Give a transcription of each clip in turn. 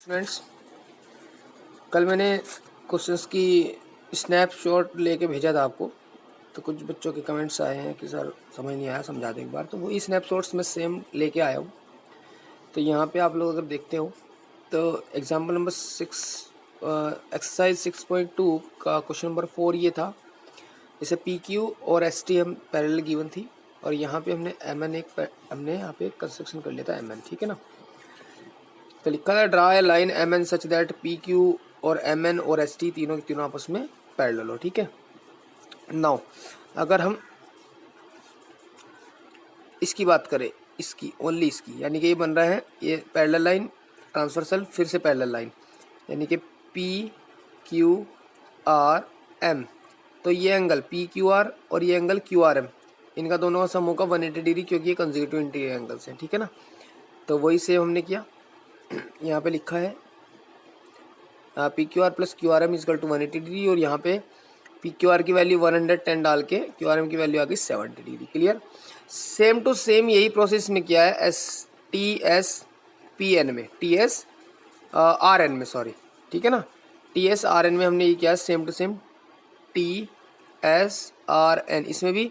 Students, कल मैंने questions की स्नैपशॉट लेके भेजा था आपको। तो कुछ बच्चों के कमेंट्स आए हैं कि सर समझ नहीं आया, समझा दें एक बार। तो वही स्नैपशॉट्स मैं सेम लेके आया हूँ। तो यहाँ पे आप लोग अगर देखते हो तो एग्जाम्पल नंबर 6 एक्सरसाइज 6.2 का क्वेश्चन नंबर 4 ये था। जैसे पी क्यू और एस टी हम पैरेलल गिवन थी और यहाँ पे हमने एम एन हमने यहाँ पे कंस्ट्रक्शन कर लिया था एम एन, ठीक है ना। तो लिखा है draw a line M N such that P Q और एम एन और एस टी तीनों के तीनों आपस में पैरेलल हो, ठीक है। नाउ अगर हम इसकी बात करें, इसकी ओनली इसकी, यानी कि ये बन रहा है ये पैरेलल लाइन ट्रांसवर्सल, फिर से पैरेलल लाइन, यानी कि पी क्यू आर एम। तो ये एंगल पी क्यू आर और ये एंगल क्यू आर एम, इनका दोनों का सम होगा 180 डिग्री, क्योंकि ये कंसेक्यूटिव इंटीरियर एंगल्स हैं, ठीक है ना। तो वही सेम हमने किया। यहाँ पे लिखा है P Q R plus Q R M equal to 180 degree, और यहाँ पे पी क्यू आर की वैल्यू 110 डाल के क्यू आर एम की वैल्यू आ गई 70 degree. Clear. Same to same यही प्रोसेस में किया है S T S P N में, टी एस आर एन में, सॉरी, ठीक है ना। टी एस आर एन में हमने ये किया है same to same T S R N. इसमें भी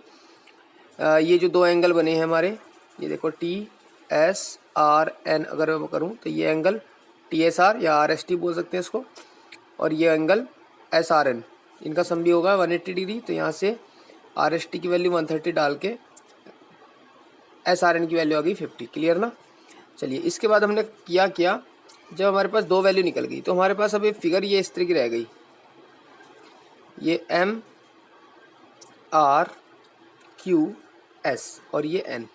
ये जो दो एंगल बने हैं हमारे, ये देखो टी एस आर एन अगर मैं करूँ तो ये एंगल टी एस आर या आर एस टी बोल सकते हैं इसको, और ये एंगल एस आर एन, इनका सम भी होगा 180 डिग्री। तो यहाँ से आर एस टी की वैल्यू 130 डाल के एस आर एन की वैल्यू आ गई 50। क्लियर ना। चलिए इसके बाद हमने क्या जब हमारे पास दो वैल्यू निकल गई तो हमारे पास अब ये फिगर ये इस तरह की रह गई, ये एम आर क्यू एस और ये एन।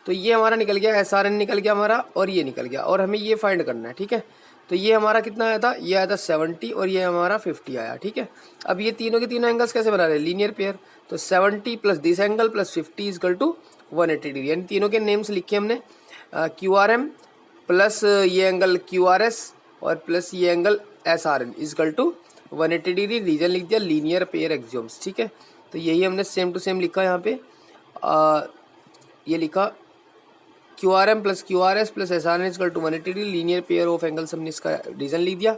तो ये हमारा निकल गया, एस आर एन निकल गया हमारा, और ये निकल गया, और हमें ये फाइंड करना है, ठीक है। तो ये हमारा कितना आया था, ये आया था 70 और ये हमारा 50 आया, ठीक है। अब ये तीनों के तीनों एंगल्स कैसे बना रहे हैं, लीनियर पेयर। तो 70 plus this angle plus 50 equal to 180 degree, यानी तीनों के नेम्स लिखे हमने, क्यू आर एम प्लस ये एंगल क्यू आर एस और प्लस ये angle S R N equal to 180 degree. Reason लिख दिया लीनियर पेयर एक्सियोम्स, ठीक है। तो यही हमने सेम टू सेम लिखा यहाँ पे, ये लिखा Q R M plus Q R S plus S R N equal to 180 degree, linear pair of angles हमने इसका रीजन लिख दिया।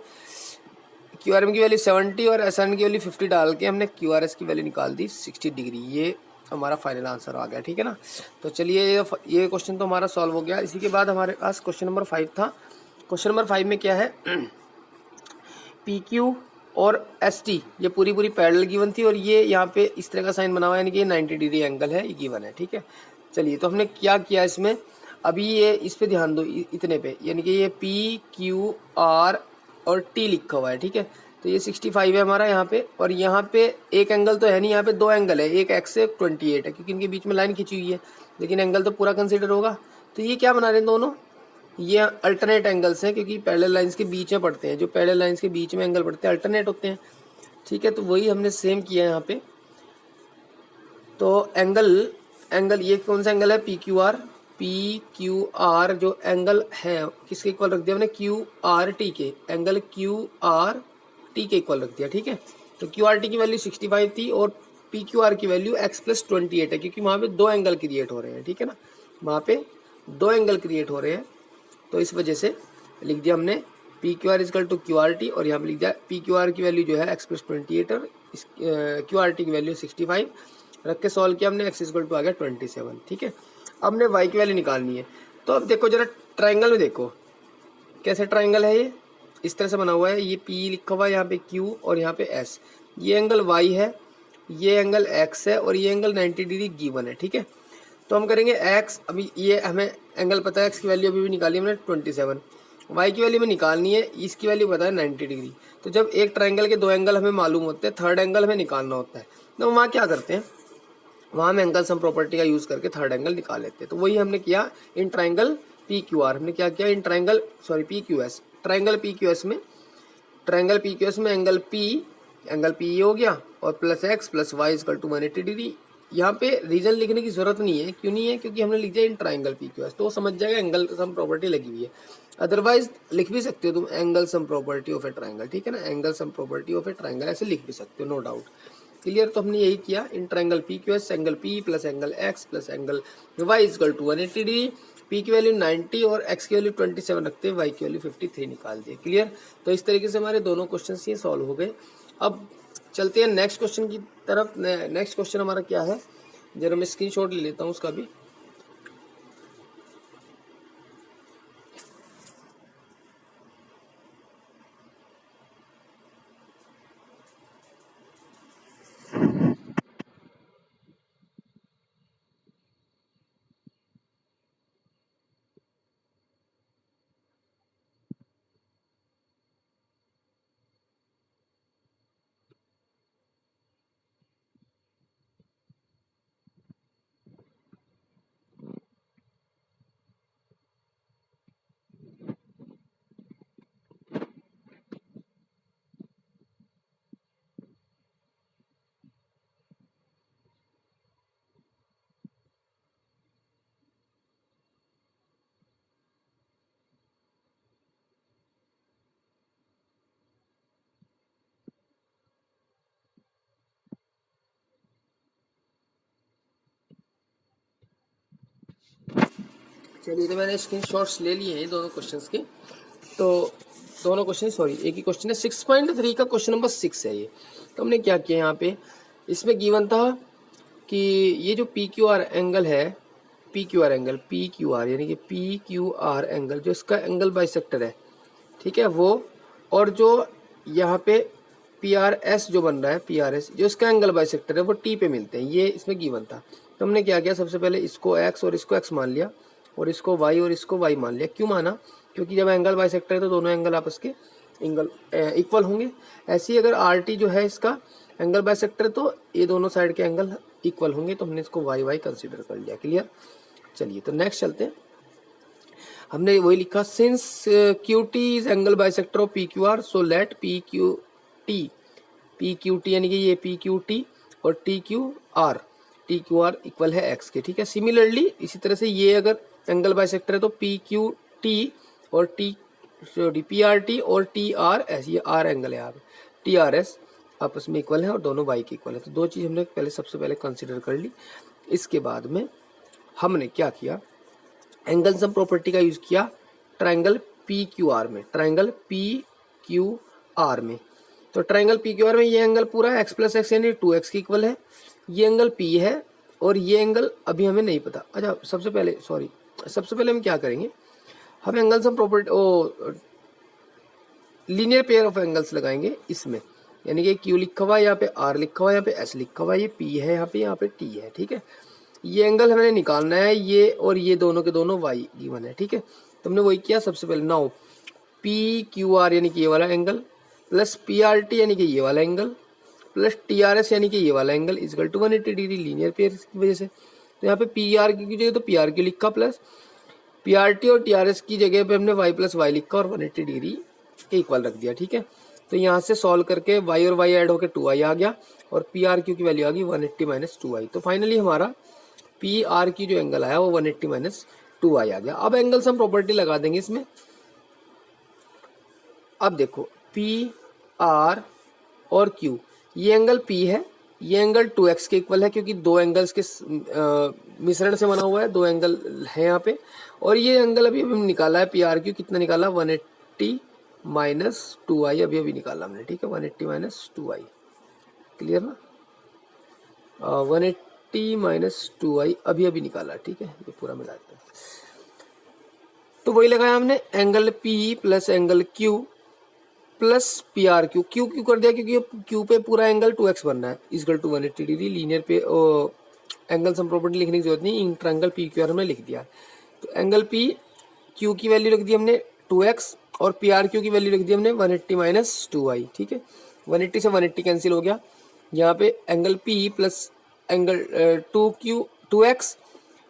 क्यू आर एम की वैल्यू 70 और एस आर एन की वैल्यू 50 डाल के हमने क्यू आर एस की वैल्यू निकाल दी 60 डिग्री। ये हमारा फाइनल आंसर आ गया, ठीक है ना। तो चलिए ये क्वेश्चन तो हमारा सॉल्व हो गया। इसी के बाद हमारे पास क्वेश्चन नंबर 5 था। क्वेश्चन नंबर 5 में क्या है, पी क्यू और एस टी ये पूरी पैरेलल गिवन थी, और ये यहाँ पे इस तरह का साइन बना हुआ है, यानी कि ये 90 डिग्री एंगल है, ये गिवन है, ठीक है। चलिए तो हमने क्या किया इसमें, अभी ये इस पे ध्यान दो, इतने पे, यानी कि ये पी क्यू आर और टी लिखा हुआ है, ठीक है। तो ये 65 है हमारा यहाँ पे, और यहाँ पे एक एंगल तो है नहीं, यहाँ पे दो एंगल है, एक एक्स है, 28 है, क्योंकि इनके बीच में लाइन खींची हुई है, लेकिन एंगल तो पूरा कंसिडर होगा। तो ये क्या बना रहे हैं दोनों, ये अल्टरनेट एंगल्स हैं, क्योंकि पैरेलल लाइंस के बीच में पड़ते हैं, जो पैरेलल लाइंस के बीच में एंगल पड़ते हैं अल्टरनेट होते हैं, ठीक है। तो वही हमने सेम किया यहाँ पे। तो एंगल ये कौन सा एंगल है, पी क्यू आर जो एंगल है किसके इक्वल रख दिया हमने, क्यू आर टी के, एंगल क्यू आर टी के इक्वल रख दिया, ठीक है। तो क्यू आर टी की वैल्यू 65 थी और पी क्यू आर की वैल्यू एक्स प्लस 28 है, क्योंकि वहां पे दो एंगल क्रिएट हो रहे हैं, ठीक है ना, वहां पे दो एंगल क्रिएट हो रहे हैं। तो इस वजह से लिख दिया हमने P Q R equal to Q R T, और यहाँ पे लिख दिया पी क्यू आर की वैल्यू जो है एक्स प्लस 28 और क्यू आर टी की वैल्यू 65 रख के सॉल्व किया हमने, एक्स इजकल टू आ गया 27, ठीक है। अब हमने वाई की वैल्यू निकालनी है। तो अब देखो जरा ट्राइंगल में देखो कैसे ट्राइंगल है, ये इस तरह से बना हुआ है, ये पी लिखा हुआ है, यहाँ पे क्यू और यहाँ पे एस, ये एंगल वाई है, ये एंगल एक्स है, और ये एंगल 90 डिग्री गिवन है, ठीक है। तो हम करेंगे एक्स, अभी ये हमें एंगल पता है, एक्स की वैल्यू अभी भी निकाली हमने 27, वाई की वैल्यू में निकालनी है, इसकी वैल्यू पता है 90 डिग्री। तो जब एक ट्राइंगल के दो एंगल हमें मालूम होते हैं, थर्ड एंगल हमें निकालना होता है, तो वहाँ क्या करते हैं, वहाँ हम एंगल सम प्रॉपर्टी का यूज करके थर्ड एंगल निकाल लेते हैं। तो वही हमने किया in triangle P Q R, हमने क्या किया in triangle P Q S, triangle P Q S में एंगल पी हो गया, और plus X plus Y equal to 180 degree. यहाँ पे रीजन लिखने की जरूरत नहीं है, क्यों नहीं है, क्योंकि हमने लिख दिया इन ट्राइंगल पी क्यू एस, तो वो समझ जाएगा एंगल सम प्रॉपर्टी लगी हुई है। अदरवाइज लिख भी सकते हो तुम angle sum property of A triangle, ठीक है ना, angle sum property of A triangle ऐसे लिख भी सकते हो, नो डाउट। क्लियर। तो हमने यही किया in triangle P Q S, angle P plus angle X plus angle Y equal to 180 degree, P की वैल्यू 90 और एक्स की वैल्यू 27 रखते हैं, वाई की वैल्यू 53 निकाल दिए। क्लियर। तो इस तरीके से हमारे दोनों क्वेश्चन ये सॉल्व हो गए। अब चलते हैं नेक्स्ट क्वेश्चन की तरफ। नेक्स्ट क्वेश्चन हमारा क्या है, जरा मैं स्क्रीनशॉट ले लेता हूँ उसका भी। चलिए, तो मैंने स्क्रीनशॉट्स ले लिए हैं दोनों क्वेश्चंस के। तो दोनों क्वेश्चन, सॉरी एक ही क्वेश्चन है, 6.3 का क्वेश्चन नंबर 6 है ये। तो हमने क्या किया यहाँ पे, इसमें गिवन था कि ये जो पी क्यू आर एंगल है, P Q R angle, P Q R यानी कि पी क्यू आर एंगल जो इसका एंगल बाइसेक्टर है, ठीक है वो, और जो यहाँ पे पी आर एस जो बन रहा है, पी आर एस जो इसका एंगल बाइसेक्टर है वो टी पे मिलते हैं, ये इसमें गिवन था। तो हमने क्या किया, सबसे पहले इसको एक्स और इसको एक्स मान लिया, और इसको वाई और इसको वाई मान लिया। क्यों माना, क्योंकि जब एंगल बाइसेक्टर है तो दोनों एंगल आपस के एंगल इक्वल होंगे। ऐसे ही अगर आर टी जो है इसका एंगल बाइसेक्टर है तो ये दोनों साइड के एंगल इक्वल होंगे, तो हमने इसको वाई वाई कंसिडर कर लिया। क्लियर। चलिए, तो नेक्स्ट चलते हैं। हमने वही लिखा, since Q T is angle bisector of P Q are, so let P Q T यानी कि ये पी क्यू टी और टी क्यू आर इक्वल है एक्स के। ठीक है। सिमिलरली इसी तरह से ये अगर एंगल बाइसेक्टर है तो पी क्यू टी और पी आर टी और टी आर एस, ये आर एंगल है यहाँ पे, टी आर एस आपस में इक्वल है और दोनों वाई के इक्वल है। तो दो चीज हमने पहले सबसे पहले कंसिडर कर ली। इसके बाद में हमने क्या किया, एंगल सम प्रॉपर्टी का यूज किया ट्रायंगल पी क्यू आर में, ट्रायंगल पी क्यू आर में। तो ट्रायंगल पी क्यू आर में ये एंगल पूरा एक्स प्लस एक्स यानी 2x के इक्वल है, ये एंगल पी है और ये एंगल अभी हमें नहीं पता। अच्छा, सबसे पहले हम क्या करेंगे, हम angle sum property linear pair of angles लगाएंगे इसमें, यानी कि क्यू लिखा हुआ है यहाँ पे, आर लिखा हुआ है यहाँ पे, एस लिखा हुआ है, ये पी है यहाँ पे टी है। ठीक है। ये एंगल हमें निकालना है, ये और ये दोनों के दोनों वाई गिवन है। ठीक है। तो हमने वही किया सबसे पहले, नाउ पी क्यू आर यानी कि ये वाला angle plus P R T यानी कि ये वाला angle plus T R S यानी कि ये वाला angle equal to 180 degree linear pair की वजह से। तो यहाँ पे पी आर की जगह तो पी आर क्यू लिखा, प्लस पी आर टी और टी आर एस की जगह पे हमने वाई प्लस वाई लिखा और 180 डिग्री इक्वल रख दिया। ठीक है। तो यहाँ से सॉल्व करके वाई और वाई ऐड होकर 2i आ गया और पी आर क्यू की वैल्यू आ गई 180 माइनस 2i। तो फाइनली हमारा पी आर की जो एंगल आया वो 180 माइनस 2i आ गया। अब एंगल सम प्रॉपर्टी लगा देंगे इसमें। अब देखो, पी आर और क्यू, ये एंगल पी है, ये एंगल 2x के इक्वल है क्योंकि दो एंगल्स के मिश्रण से बना हुआ है, दो एंगल है यहाँ पे। और ये एंगल अभी हमने निकाला है पी आर क्यू, कितना निकाला, 180 माइनस 2i अभी निकाला हमने। ठीक है। 180 माइनस 2i, क्लियर ना, 180 माइनस 2i अभी निकाला। ठीक है। ये पूरा मिला देते हैं। तो वही लगाया हमने, angle P plus angle Q plus P are Q, Q कर दिया क्योंकि क्यू पे पूरा एंगल 2x बनना है, इजकल टू 180 डिग्री लीनियर पे एंगल सम प्रॉपर्टी लिखने की जरूरत नहीं, in triangle P Q R हमने लिख दिया। तो एंगल पी क्यू की वैल्यू रख दी हमने 2x और पी आर क्यू की वैल्यू रख दी हमने 180 माइनस 2i। ठीक है। 180 से 180 कैंसिल हो गया, यहाँ पे angle P plus angle 2x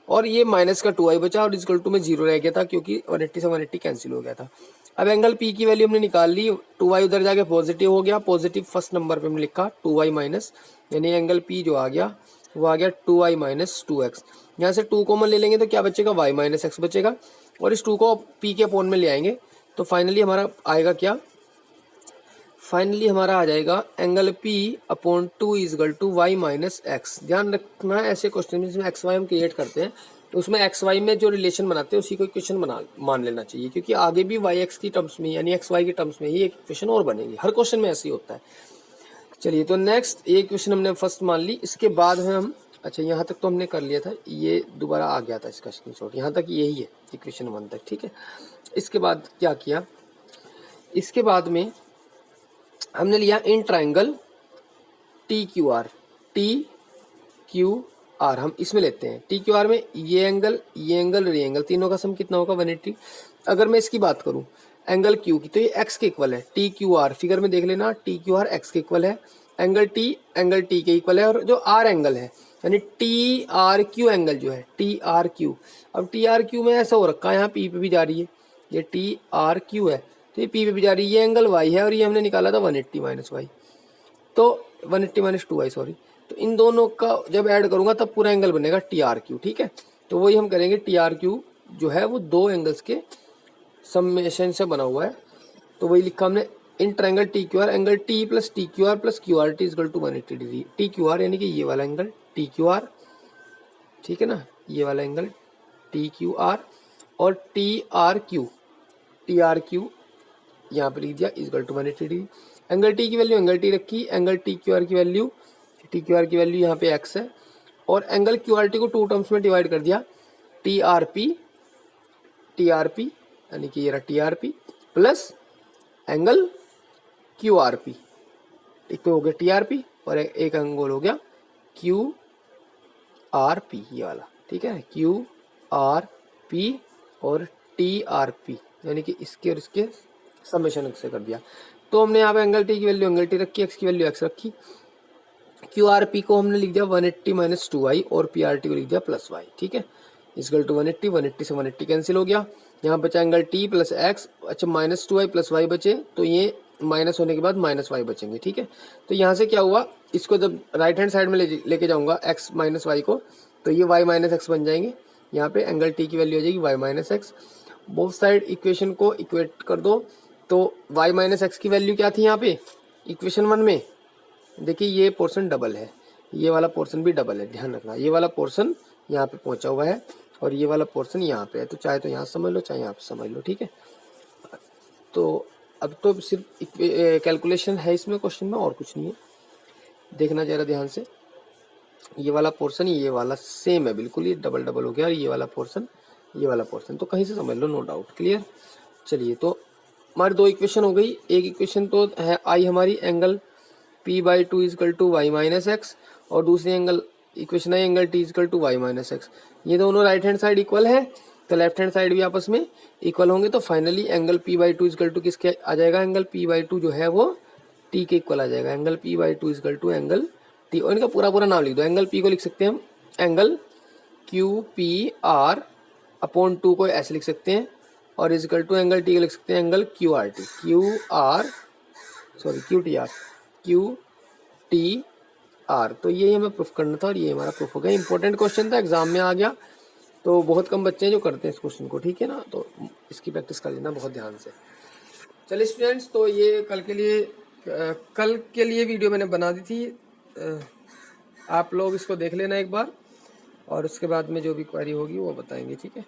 और ये माइनस का 2i बचा और इजकल टू में 0 रह गया था क्योंकि 180 से 180 कैंसिल हो गया था। अब एंगल पी की वैल्यू हमने निकाल ली, 2i उधर जाके पॉजिटिव हो गया, पॉजिटिव फर्स्ट नंबर पे हमने लिखा 2i माइनस, यानी एंगल पी जो आ गया वो आ गया 2i माइनस 2x। यहाँ से 2 कॉमन ले लेंगे तो क्या बचेगा, y माइनस एक्स बचेगा और इस 2 को p के अपॉन में ले आएंगे तो फाइनली हमारा आएगा क्या, फाइनली हमारा आ जाएगा angle p upon 2 equal to y minus X. ध्यान रखना है ऐसे क्वेश्चन में जिसमें एक्स वाई हम क्रिएट करते हैं तो उसमें एक्स वाई में जो रिलेशन बनाते हैं उसी को इक्वेशन बना मान लेना चाहिए, क्योंकि आगे भी वाई एक्स की टर्म्स में यानी एक्स वाई की टर्म्स में ही एक इक्वेशन और बनेगी, हर क्वेश्चन में ऐसे ही होता है। चलिए तो नेक्स्ट ये इक्वेशन हमने फर्स्ट मान ली, इसके बाद है हम, अच्छा यहाँ तक तो हमने कर लिया था, ये दोबारा आ गया था इसका स्क्रीनशॉट, यहाँ तक यही है इक्वेशन 1 तक, ठीक है। इसके बाद क्या किया, इसके बाद में हमने लिया in triangle T Q R, T Q are हम इसमें लेते हैं। टी क्यू आर में ये एंगल और ये एंगल तीनों का सम कितना होगा 180। अगर मैं इसकी बात करूं एंगल क्यू की, तो ये एक्स के इक्वल है, टी क्यू आर फिगर में देख लेना, टी क्यू आर एक्स के इक्वल है, एंगल टी के इक्वल है, और जो आर एंगल है यानी टी आर क्यू एंगल जो है टी आर क्यू, अब टी आर क्यू में ऐसा हो रखा है यहाँ पी पे भी जा रही है, ये टी आर क्यू है तो ये पी पे भी जा रही है, ये एंगल वाई है और ये हमने निकाला था 180 माइनस वाई, तो 180 माइनस 2 वाई सॉरी, तो इन दोनों का जब ऐड करूंगा तब पूरा एंगल बनेगा टी आर क्यू, ठीक है। तो वही हम करेंगे, टी आर क्यू जो है वो दो एंगल्स के समेशन से बना हुआ है, तो वही लिखा हमने in triangle T Q R, angle T plus Q R T equal to 180 degree. T Q R यानी कि ये वाला एंगल टी क्यू आर, ठीक है ना, ये वाला एंगल टी क्यू आर, और टी आर क्यू यहाँ पे लिख दिया equal to 180 degree. Angle T की वैल्यू एंगल टी रखी, एंगल टी क्यू आर की वैल्यू यहाँ पे एक्स है, और एंगल क्यू आर टी को टू टर्म्स में डिवाइड कर दिया, टी आर पी यानी कि ये रहा T R P plus angle Q R P, एक तो हो गया टी आर पी और एक एंगल हो गया क्यू आर पी, ये वाला, ठीक है, क्यू आर पी और टी आर पी, यानी कि इसके और इसके समेशन से कर दिया। तो हमने यहाँ पे एंगल टी की वैल्यू एंगल टी रखी, एक्स की वैल्यू एक्स रखी, क्यू आर पी को हमने लिख दिया 180 माइनस 2y और पी आर टी को लिख दिया प्लस y, ठीक है, इजकल टू 180 से 180 कैंसिल हो गया, यहाँ बचा एंगल टी प्लस एक्स, अच्छा माइनस 2y प्लस y बचे, तो ये माइनस होने के बाद माइनस y बचेंगे, ठीक है। तो यहाँ से क्या हुआ, इसको जब राइट हैंड साइड में लेके जाऊंगा x माइनस वाई को, तो ये y माइनस एक्स बन जाएंगे, यहाँ पे एंगल टी की वैल्यू हो जाएगी y minus x, both side equation को इक्वेट कर दो, तो y माइनस एक्स की वैल्यू क्या थी यहाँ पे इक्वेशन 1 में, देखिए ये पोर्शन डबल है, ये वाला पोर्शन भी डबल है, ध्यान रखना, ये वाला पोर्शन यहाँ पे पहुंचा हुआ है और ये वाला पोर्शन यहाँ पे है, तो चाहे तो यहाँ समझ लो चाहे यहाँ पे समझ लो, ठीक है। तो अब तो सिर्फ कैलकुलेशन है इसमें क्वेश्चन में, और कुछ नहीं है, देखना जरा ध्यान से, ये वाला पोर्शन ये वाला सेम है बिल्कुल, ये डबल डबल हो गया, और ये वाला पोर्शन तो कहीं से समझ लो, नो डाउट, क्लियर। चलिए तो हमारी दो इक्वेशन हो गई, एक इक्वेशन तो है आई हमारी angle p by two equal to Y minus X, और दूसरी एंगल इक्वेशन है angle t equal to Y minus X, ये दोनों राइट हैंड साइड इक्वल है तो लेफ्ट हैंड साइड भी आपस में इक्वल होंगे, तो finally angle p by two equal to किसके आ जाएगा, एंगल p बाई टू जो है वो t के इक्वल आ जाएगा, angle p by two equal to angle t, और इनका पूरा नाम लिख दो, एंगल p को लिख सकते हैं हम angle Q P R upon 2 को ऐसे लिख सकते हैं, और इजकल टू एंगल t को लिख सकते हैं angle Q R T, Q T R. तो ये हमें प्रूफ करना था और ये हमारा प्रूफ हो गया, इंपॉर्टेंट क्वेश्चन था, एग्जाम में आ गया, तो बहुत कम बच्चे हैं जो करते हैं इस क्वेश्चन को, ठीक है ना, तो इसकी प्रैक्टिस कर लेना बहुत ध्यान से। चलिए स्टूडेंट्स, तो ये कल के लिए वीडियो मैंने बना दी थी, आप लोग इसको देख लेना एक बार, और उसके बाद में जो भी क्वेरी होगी वो बताएंगे, ठीक है।